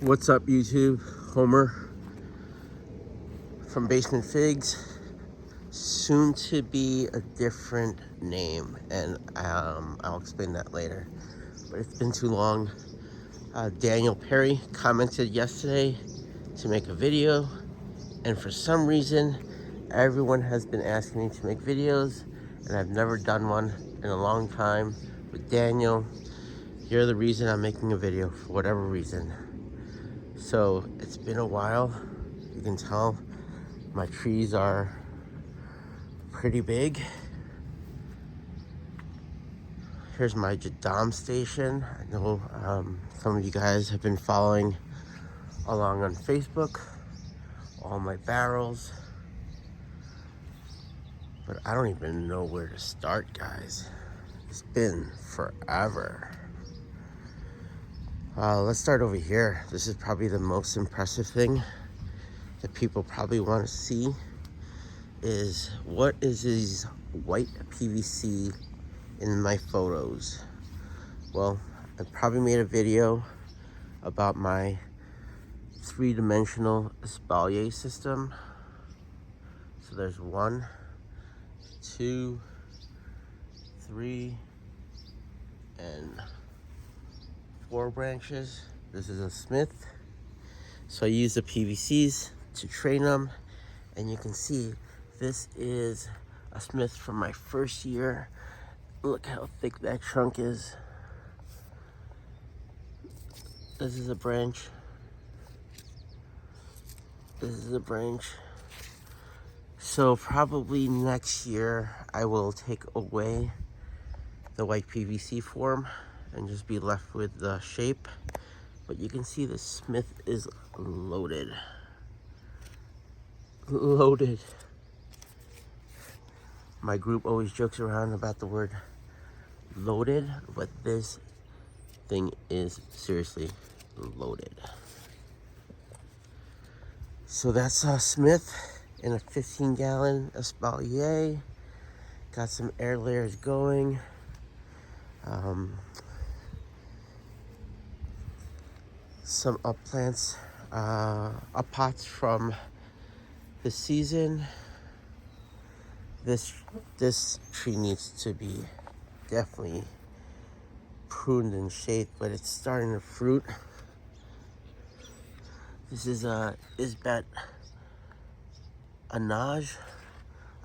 What's up, YouTube? Homer from Basement Figs. Soon to be a different name, and I'll explain that later. But it's been too long. Daniel Perry commented yesterday to make a video, and for some reason, everyone has been asking me to make videos, and I've never done one in a long time. But Daniel, you're the reason I'm making a video for whatever reason. So it's been a while. You can tell my trees are pretty big. Here's my Jadam station. I know some of you guys have been following along on Facebook, all my barrels, but I don't even know where to start, guys. It's been forever. Let's start over here. This is probably the most impressive thing that people probably want to see is what is these white PVC in my photos. Well, I probably made a video about my three-dimensional Espalier system. So there's 1, 2, 3, and 4 branches. This is a Smith. So I use the PVCs to train them, and you can see this is a Smith from my first year. Look how thick that trunk is. This is a branch. This is a branch. So probably next year I will take away the white PVC form and just be left with the shape. But you can see the Smith is loaded. Loaded. My group always jokes around about the word loaded, but this thing is seriously loaded. So that's Smith in a 15-gallon Espalier. Got some air layers going. Some up plants, up pots from the season. This tree needs to be definitely pruned and shaped, but it's starting to fruit. This is Isbet Anaj.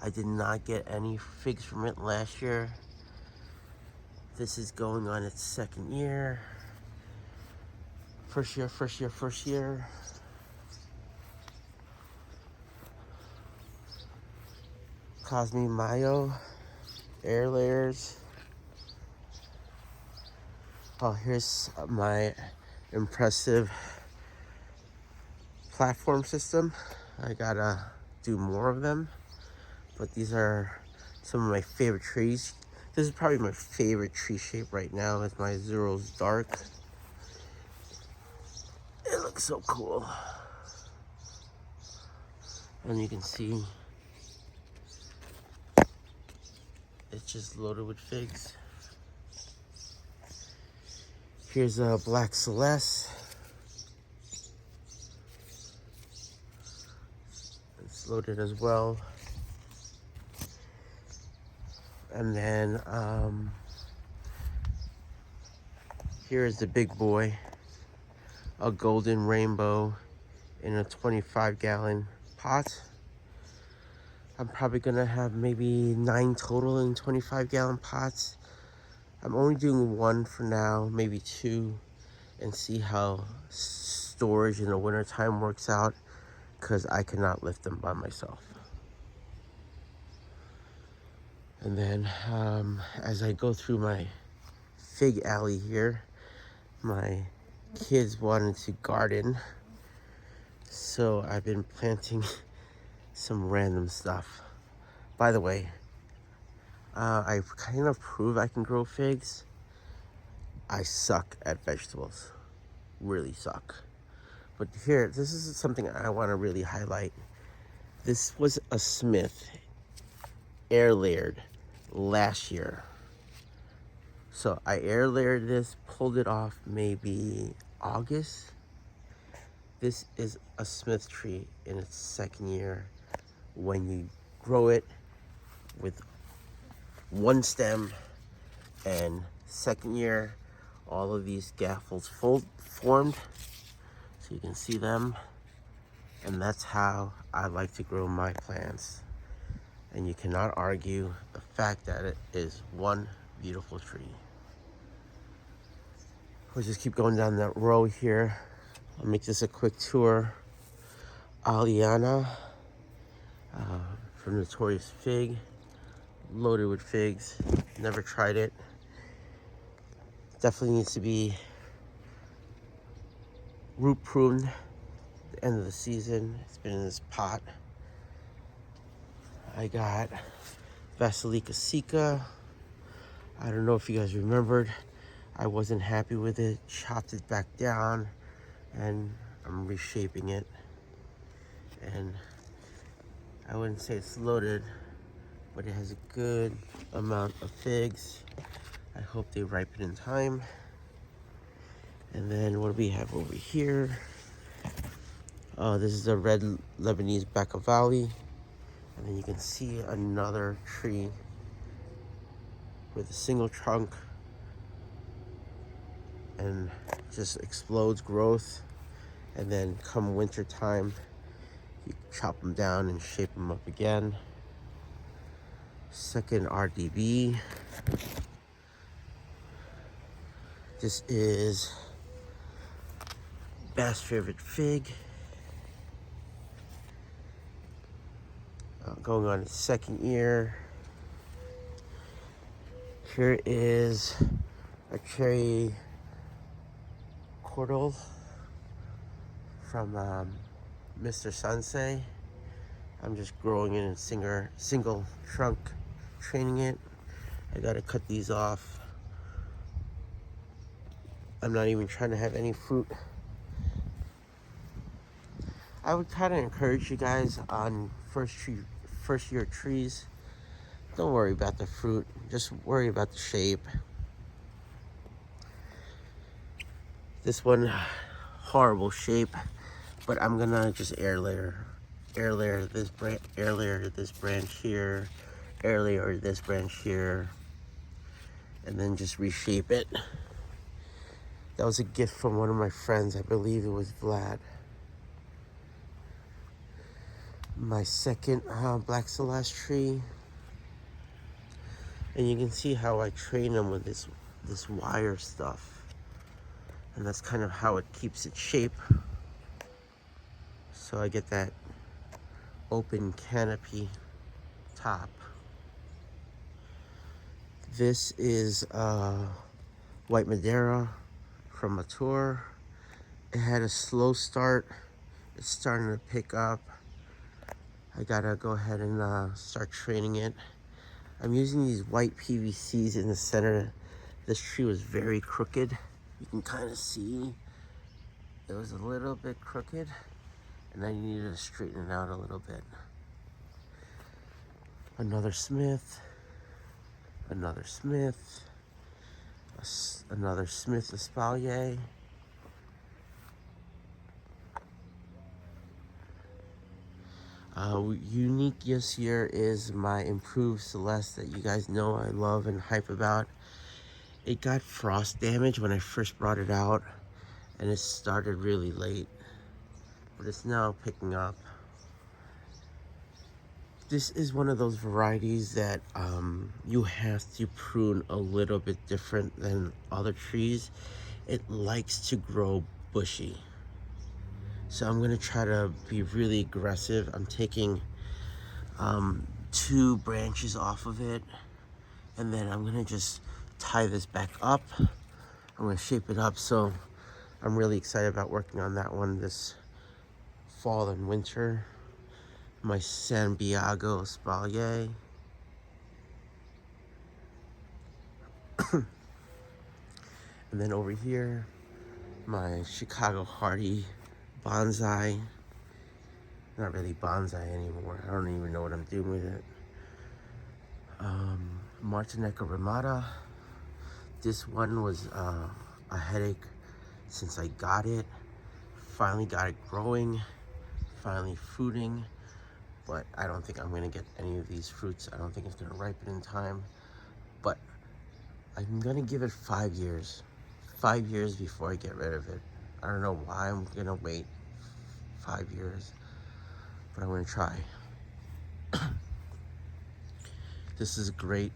I did not get any figs from it last year. This is going on its second year. First year. Cosme Mayo, air layers. Oh, here's my impressive platform system. I gotta do more of them, but these are some of my favorite trees. This is probably my favorite tree shape right now. It's my Zero's Dark. It looks so cool. And you can see it's just loaded with figs. Here's a Black Celeste. It's loaded as well. And then here is the big boy, a golden rainbow in a 25-gallon pot. I'm probably gonna have maybe 9 total in 25-gallon pots. I'm only doing 1 for now, maybe 2, and see how storage in the wintertime works out, because I cannot lift them by myself. And then as I go through my fig alley here, my kids wanted to garden, so I've been planting some random stuff. By the way, I've kind of proved I can grow figs. I suck at vegetables. Really suck. But here, this is something I want to really highlight. This was a Smith air layered last year. So I air layered this, pulled it off maybe August, This is a Smith tree in its second year. When you grow it with one stem, and second year, all of these gaffles formed, so you can see them. And that's how I like to grow my plants. And you cannot argue the fact that it is one beautiful tree. We'll just keep going down that row here. I'll make this a quick tour. Aliana from Notorious Fig, loaded with figs. Never tried it. Definitely needs to be root pruned at the end of the season. It's been in this pot. I got Basilica Sica. I don't know if you guys remembered. I wasn't happy with it, chopped it back down, and I'm reshaping it. And I wouldn't say it's loaded, but it has a good amount of figs. I hope they ripen in time. And then what do we have over here? This is a red Lebanese Baca Valley. And then you can see another tree with a single trunk and just explodes growth. And then come winter time, you chop them down and shape them up again. Second RDB. This is Bass Favorite Fig. Going on its second year. Here is a cherry cordal from Mr. Sensei. I'm just growing it in single trunk, training it. I gotta cut these off. I'm not even trying to have any fruit. I would kind of encourage you guys on first year trees. Don't worry about the fruit, just worry about the shape. This one, horrible shape, but I'm gonna just air layer this branch, air layer this branch here, air layer this branch here, and then just reshape it. That was a gift from one of my friends. I believe it was Vlad. My second Black Celeste tree. And you can see how I train them with this wire stuff. And that's kind of how it keeps its shape. So I get that open canopy top. This is White Madeira from Mature. It had a slow start. It's starting to pick up. I gotta go ahead and start training it. I'm using these white PVCs in the center. This tree was very crooked. You can kind of see it was a little bit crooked, and I needed to straighten it out a little bit. Another Smith, another Smith, another Smith Espalier. Unique this year is my improved Celeste that you guys know I love and hype about. It got frost damage when I first brought it out, and it started really late, but it's now picking up. This is one of those varieties that you have to prune a little bit different than other trees. It likes to grow bushy. So I'm gonna try to be really aggressive. I'm taking 2 branches off of it, and then I'm gonna just tie this back up. I'm gonna shape it up. So I'm really excited about working on that one this fall and winter. My Santiago Espalier. And then over here, my Chicago Hardy bonsai. Not really bonsai anymore. I don't even know what I'm doing with it. Martineca Ramada. This one was a headache since I got it. finally got it growing, finally fruiting, but I don't think I'm gonna get any of these fruits. I don't think it's gonna ripen in time, but I'm gonna give it 5 years. 5 years before I get rid of it. I don't know why I'm gonna wait 5 years, but I'm gonna try. This is great.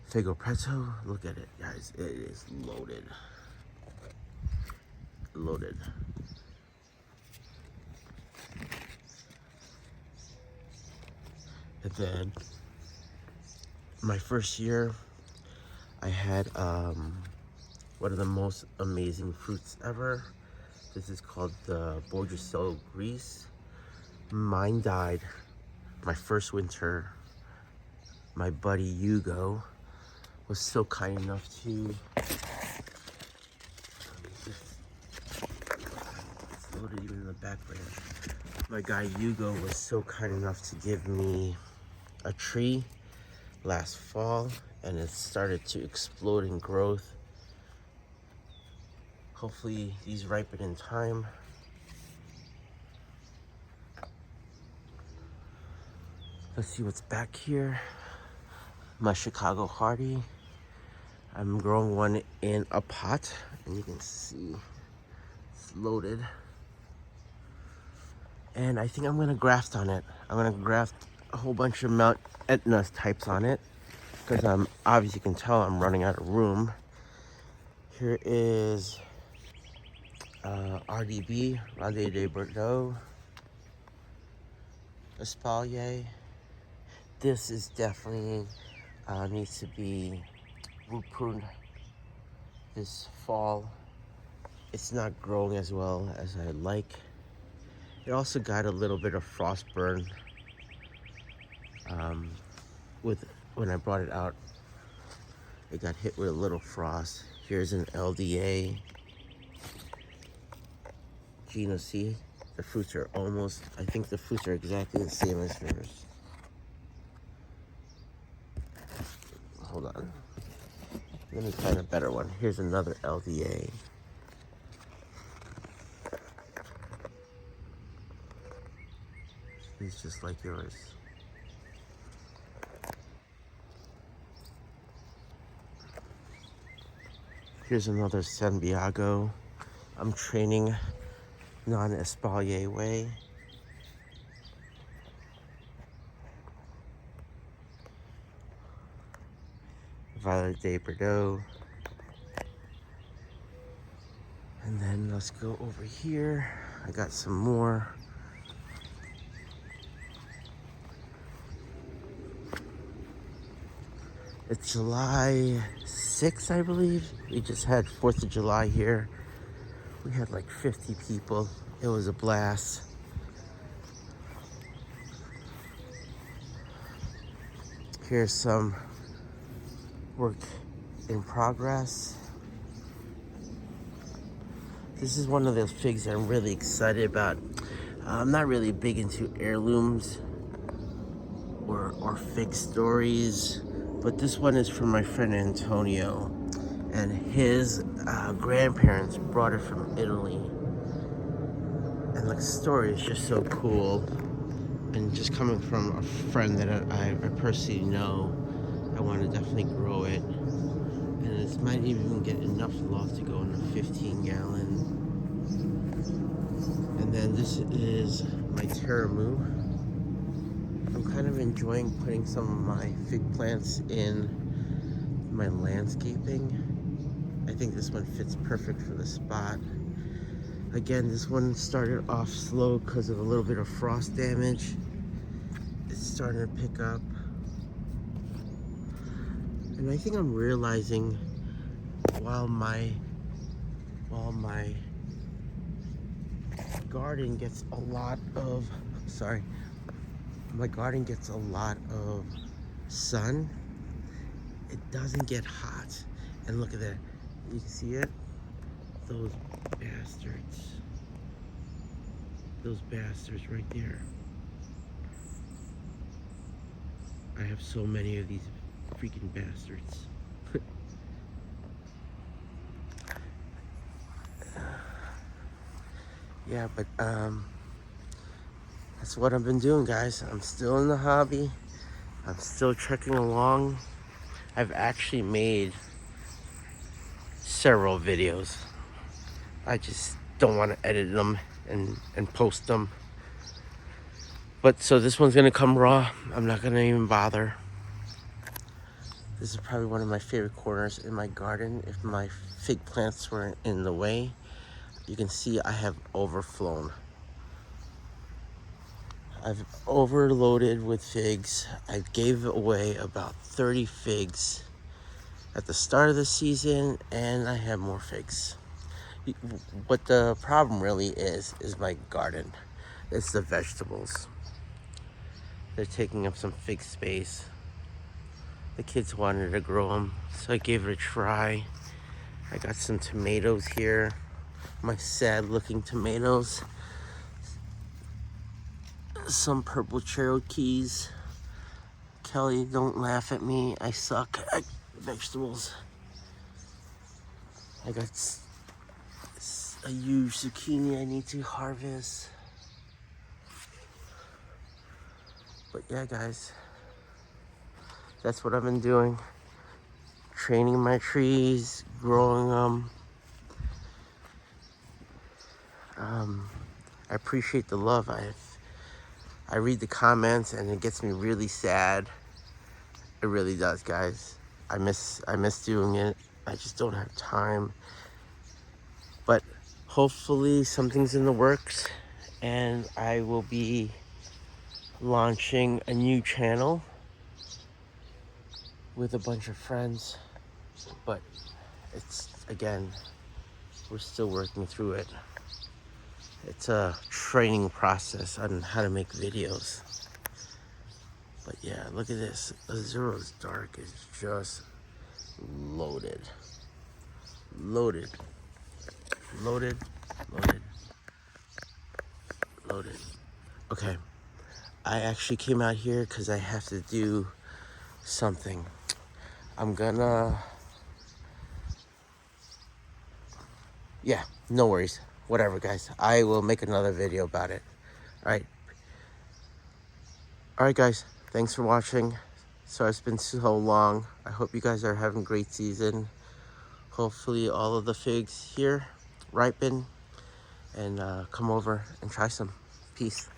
Figo pretzel. Look at it, guys. It is loaded. Loaded. And then my first year, I had one of the most amazing fruits ever. This is called the Bordeaux Gris. Mine died my first winter. My buddy Hugo was so kind enough to, it's loaded even in the back branch. My guy Hugo was so kind enough to give me a tree last fall, and it started to explode in growth. Hopefully these ripen in time. Let's see what's back here. My Chicago Hardy. I'm growing one in a pot, and you can see it's loaded. And I think I'm gonna graft on it. I'm gonna graft a whole bunch of Mount Etna types on it, because I'm, obviously you can tell I'm running out of room. Here is RDB, Rade de Bordeaux, Espalier. This is definitely needs to be root pruned this fall. It's not growing as well as I'd like. It also got a little bit of frost burn with when I brought it out. It got hit with a little frost. Here's an LDA. Gino, see? The fruits are almost, I think the fruits are exactly the same as yours. Hold on. Let me find a better one. Here's another LDA. He's just like yours. Here's another San Diego. I'm training non-Espalier way. Violet de Bordeaux. And then let's go over here. I got some more. It's July 6th, I believe. We just had 4th of July here. We had like 50 people. It was a blast. Here's some work in progress. This is one of those figs that I'm really excited about. I'm not really big into heirlooms or fig stories, but this one is from my friend Antonio, and his grandparents brought it from Italy. And the story is just so cool. And just coming from a friend that I personally know, I want to definitely grow it. And it might even get enough love to go in a 15-gallon. And then this is my Teramu. I'm kind of enjoying putting some of my fig plants in my landscaping. I think this one fits perfect for the spot. Again, this one started off slow because of a little bit of frost damage. It's starting to pick up. And I think I'm realizing while my garden gets a lot of, my garden gets a lot of sun, it doesn't get hot. And look at that. You see it? Those bastards. Those bastards right there. I have so many of these freaking bastards. Yeah, but that's what I've been doing, guys. I'm still in the hobby. I'm still trekking along. I've actually made several videos. I just don't want to edit them and post them. But so this one's gonna come raw. I'm not gonna even bother. This is probably one of my favorite corners in my garden. If my fig plants weren't in the way, you can see I have overflown. I've overloaded with figs. I gave away about 30 figs at the start of the season, and I have more figs. What the problem really is my garden. It's the vegetables. They're taking up some fig space. The kids wanted to grow them, so I gave it a try. I got some tomatoes here. My sad looking tomatoes. Some purple Cherokees. Kelly, don't laugh at me. I suck at vegetables. I got a huge zucchini I need to harvest. But yeah, guys, that's what I've been doing. Training my trees, growing them. I appreciate the love. I read the comments and it gets me really sad. It really does, guys. I miss doing it. I just don't have time. But hopefully something's in the works and I will be launching a new channel with a bunch of friends. But it's, again, we're still working through it. It's a training process on how to make videos. But yeah, look at this. Azuro's Dark is just loaded. Loaded. Loaded. Loaded. Loaded. Okay. I actually came out here because I have to do something. I'm gonna... Yeah, no worries. Whatever, guys. I will make another video about it. Alright. Alright, guys. Thanks for watching. Sorry it's been so long. I hope you guys are having a great season. Hopefully all of the figs here ripen and come over and try some. Peace.